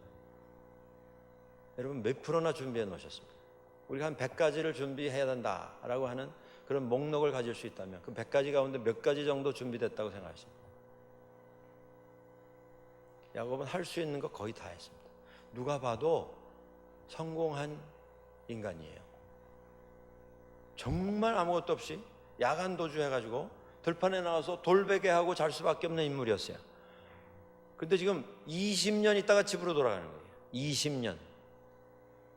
여러분, 몇 프로나 준비해 놓으셨습니까? 우리가 한 100가지를 준비해야 된다라고 하는 그런 목록을 가질 수 있다면 그 100가지 가운데 몇 가지 정도 준비됐다고 생각하십니까? 야곱은 할 수 있는 거 거의 다 했습니다. 누가 봐도 성공한 인간이에요. 정말 아무것도 없이 야간 도주해가지고 들판에 나와서 돌베개하고 잘 수밖에 없는 인물이었어요. 근데 지금 20년 있다가 집으로 돌아가는 거예요. 20년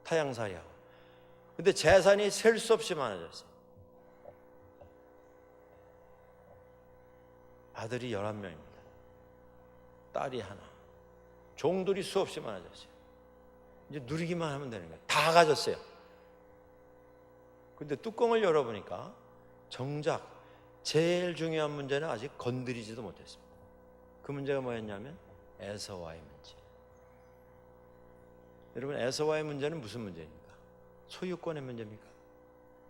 타향살이하고. 근데 재산이 셀 수 없이 많아졌어요. 아들이 11명입니다. 딸이 하나. 종들이 수없이 많아졌어요. 이제 누리기만 하면 되는 거예요. 다 가졌어요. 근데 뚜껑을 열어보니까 정작 제일 중요한 문제는 아직 건드리지도 못했습니다. 그 문제가 뭐였냐면 에서와의 문제. 여러분, 에서와의 문제는 무슨 문제입니까? 소유권의 문제입니까?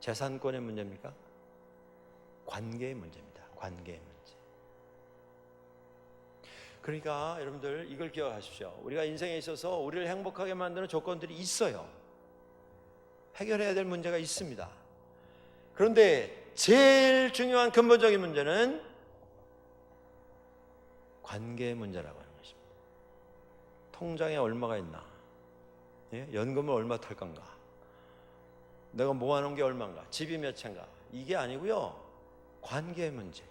재산권의 문제입니까? 관계의 문제입니다. 관계의 문제. 그러니까 여러분들 이걸 기억하십시오. 우리가 인생에 있어서 우리를 행복하게 만드는 조건들이 있어요. 해결해야 될 문제가 있습니다. 그런데 제일 중요한 근본적인 문제는 관계의 문제라고 하는 것입니다. 통장에 얼마가 있나? 예? 연금을 얼마 탈 건가? 내가 모아놓은 게 얼마인가? 집이 몇 채인가? 이게 아니고요. 관계의 문제.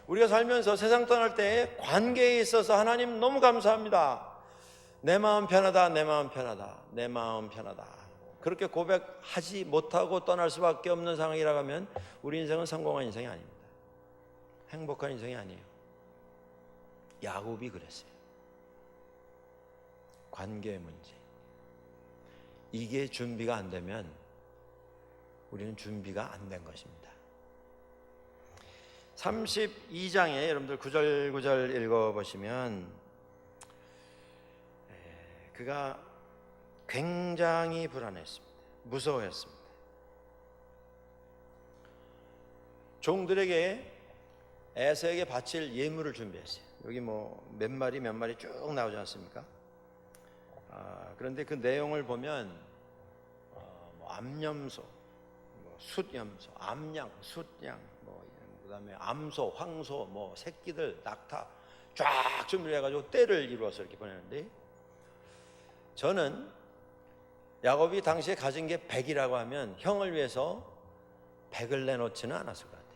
우리가 살면서 세상 떠날 때 관계에 있어서 하나님 너무 감사합니다. 내 마음 편하다, 내 마음 편하다, 내 마음 편하다. 그렇게 고백하지 못하고 떠날 수밖에 없는 상황이라고 하면 우리 인생은 성공한 인생이 아닙니다. 행복한 인생이 아니에요. 야곱이 그랬어요. 관계의 문제. 이게 준비가 안 되면 우리는 준비가 안 된 것입니다. 32장에 여러분들 9절 읽어보시면 그가 굉장히 불안했습니다. 무서워했습니다. 종들에게 에서에게 바칠 예물을 준비했어요. 여기 뭐 몇 마리 쭉 나오지 않습니까? 그런데 그 내용을 보면 뭐 암염소, 뭐 숫염소, 암양, 숫양, 그다음에 암소, 황소, 뭐 새끼들, 낙타 쫙 준비해가지고 떼를 이루어서 이렇게 보내는데, 저는 야곱이 당시에 가진 게 100이라고 하면 형을 위해서 100을 내놓지는 않았을 것 같아요.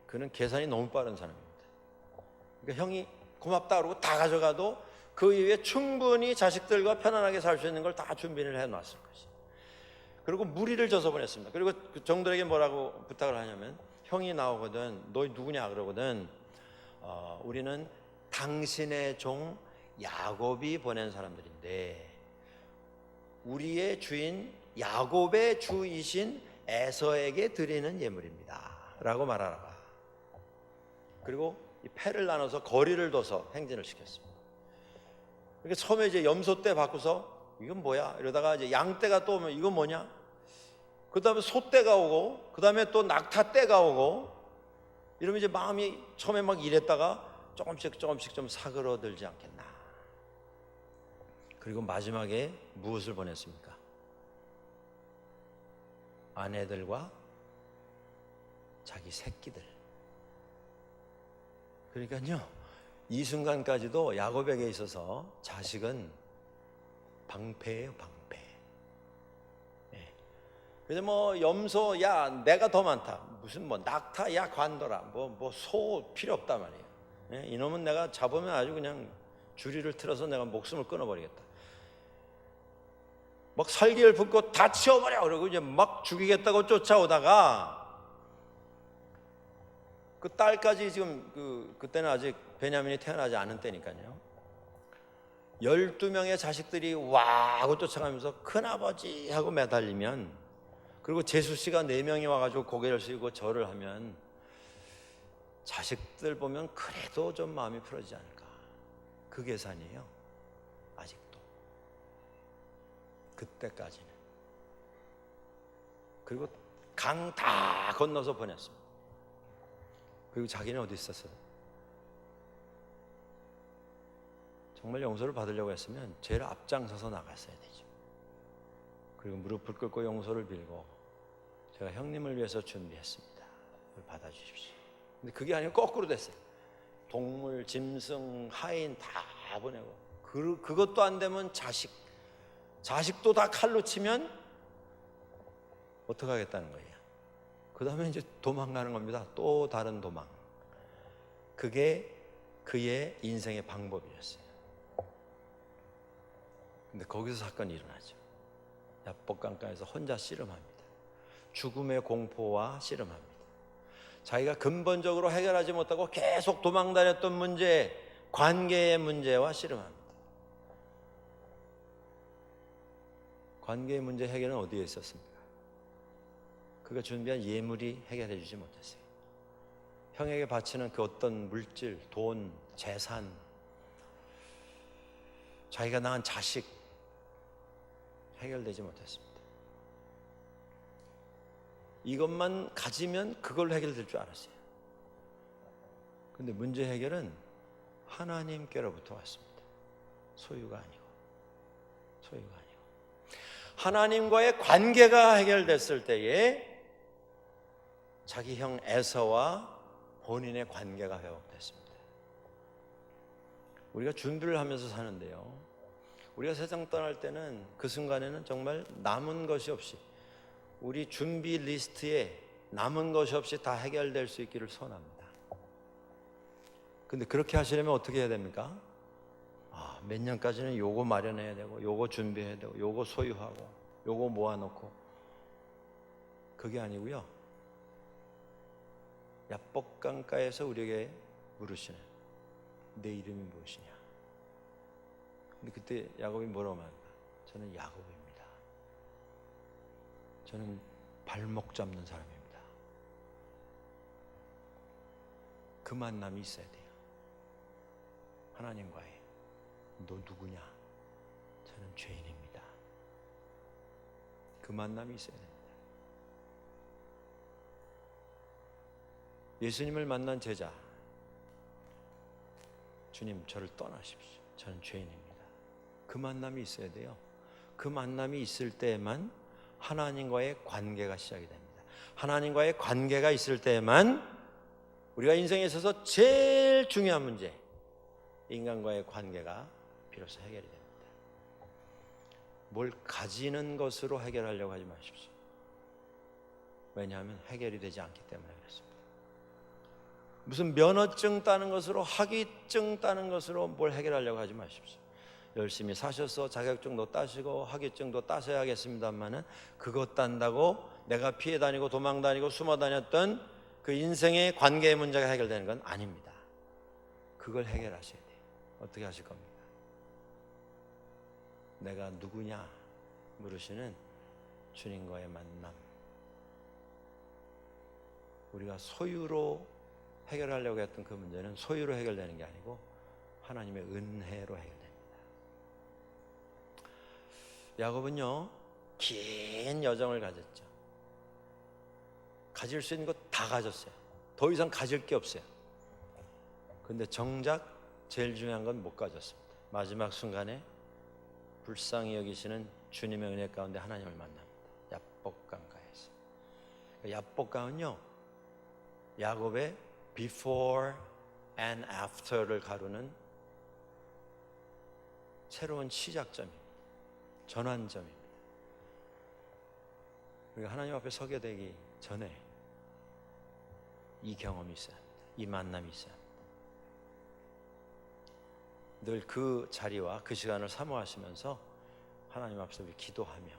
그는 계산이 너무 빠른 사람입니다. 그러니까 형이 고맙다 그러고 다 가져가도 그 이후에 충분히 자식들과 편안하게 살 수 있는 걸 다 준비를 해놨을 것이. 그리고 무리를 져서 보냈습니다. 그리고 그 종들에게 뭐라고 부탁을 하냐면, 형이 나오거든, 너희 누구냐 그러거든, 우리는 당신의 종 야곱이 보낸 사람들인데 우리의 주인 야곱의 주이신 에서에게 드리는 예물입니다 라고 말하라. 그리고 이 패를 나눠서 거리를 둬서 행진을 시켰습니다. 그러니까 처음에 이제 염소 떼 바꾸서 이건 뭐야 이러다가 이제 양떼가 또 오면 이건 뭐냐, 그 다음에 소떼가 오고 그 다음에 또 낙타떼가 오고 이러면 이제 마음이 처음에 막 이랬다가 조금씩 좀 사그러들지 않겠나. 그리고 마지막에 무엇을 보냈습니까? 아내들과 자기 새끼들. 그러니까요, 이 순간까지도 야곱에게 있어서 자식은 방패예요, 방패. 예. 그래서 뭐 염소, 야 내가 더 많다, 무슨 뭐 낙타, 야 관둬라, 뭐 소 필요 없단 말이에요. 예? 이놈은 내가 잡으면 아주 그냥 주리를 틀어서 내가 목숨을 끊어버리겠다. 막 살기를 붓고 다 치워버려 그러고 이제 막 죽이겠다고 쫓아오다가 그 딸까지 지금 그때는 아직 베냐민이 태어나지 않은 때니까요. 12명의 자식들이 와 하고 쫓아가면서 큰아버지 하고 매달리면, 그리고 제수씨가 4명이 와가지고 고개를 숙이고 절을 하면 자식들 보면 그래도 좀 마음이 풀어지지 않을까. 그 계산이에요. 아직도. 그때까지는. 그리고 강 다 건너서 보냈습니다. 그리고 자기는 어디 있었어요? 정말 용서를 받으려고 했으면 제일 앞장서서 나갔어야 되죠. 그리고 무릎을 꿇고 용서를 빌고, 제가 형님을 위해서 준비했습니다, 받아주십시오. 근데 그게 아니고 거꾸로 됐어요. 동물, 짐승, 하인 다 보내고, 그것도 안 되면 자식도 다 칼로 치면 어떻게 하겠다는 거예요. 그 다음에 이제 도망가는 겁니다. 또 다른 도망. 그게 그의 인생의 방법이었어요. 근데 거기서 사건이 일어나죠. 야복강가에서 혼자 씨름합니다. 죽음의 공포와 씨름합니다. 자기가 근본적으로 해결하지 못하고 계속 도망다녔던 문제, 관계의 문제와 씨름합니다. 관계의 문제 해결은 어디에 있었습니까? 그가 준비한 예물이 해결해 주지 못했어요. 형에게 바치는 그 어떤 물질, 돈, 재산, 자기가 낳은 자식 해결되지 못했습니다. 이것만 가지면 그걸로 해결될 줄 알았어요. 그런데 문제 해결은 하나님께로부터 왔습니다. 소유가 아니고. 하나님과의 관계가 해결됐을 때에 자기 형 에서와 본인의 관계가 회복됐습니다. 우리가 준비를 하면서 사는데요, 우리가 세상 떠날 때는 그 순간에는 정말 남은 것이 없이, 우리 준비 리스트에 남은 것이 없이 다 해결될 수 있기를 소원합니다. 근데 그렇게 하시려면 어떻게 해야 됩니까? 몇 년까지는 요거 마련해야 되고, 요거 준비해야 되고, 요거 소유하고, 요거 모아놓고. 그게 아니고요, 야복강가에서 우리에게 물으시는 내 이름이 무엇이냐. 근데 그때 야곱이 뭐라고 말합니까? 저는 야곱입니다. 저는 발목 잡는 사람입니다. 그 만남이 있어야 돼요. 하나님과의. 너 누구냐? 저는 죄인입니다. 그 만남이 있어야 됩니다. 예수님을 만난 제자, 주님 저를 떠나십시오, 저는 죄인입니다. 그 만남이 있어야 돼요. 그 만남이 있을 때에만 하나님과의 관계가 시작이 됩니다. 하나님과의 관계가 있을 때에만 우리가 인생에 있어서 제일 중요한 문제, 인간과의 관계가 비로소 해결이 됩니다. 뭘 가지는 것으로 해결하려고 하지 마십시오. 왜냐하면 해결이 되지 않기 때문에 그렇습니다. 무슨 면허증 따는 것으로, 학위증 따는 것으로 뭘 해결하려고 하지 마십시오. 열심히 사셔서 자격증도 따시고 학위증도 따셔야겠습니다만은, 그것 딴다고 내가 피해 다니고 도망 다니고 숨어 다녔던 그 인생의 관계의 문제가 해결되는 건 아닙니다. 그걸 해결하셔야 돼요. 어떻게 하실 겁니까? 내가 누구냐 물으시는 주님과의 만남. 우리가 소유로 해결하려고 했던 그 문제는 소유로 해결되는 게 아니고 하나님의 은혜로 해결됩니다. 야곱은요, 긴 여정을 가졌죠. 가질 수 있는 것 다 가졌어요. 더 이상 가질 게 없어요. 그런데 정작 제일 중요한 건 못 가졌습니다. 마지막 순간에 불쌍히 여기시는 주님의 은혜 가운데 하나님을 만납니다. 야복강가에서. 야복강은요, 야곱의 before and after를 가르는 새로운 시작점입니다. 전환점입니다. 우리가 하나님 앞에 서게 되기 전에 이 경험이 있어야 합니다. 이 만남이 있어야 합니다. 늘 그 자리와 그 시간을 사모하시면서 하나님 앞에서 우리 기도하며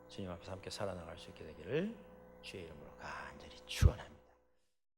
주님 앞에서 함께 살아나갈 수 있게 되기를 주의 이름으로 간절히 축원합니다.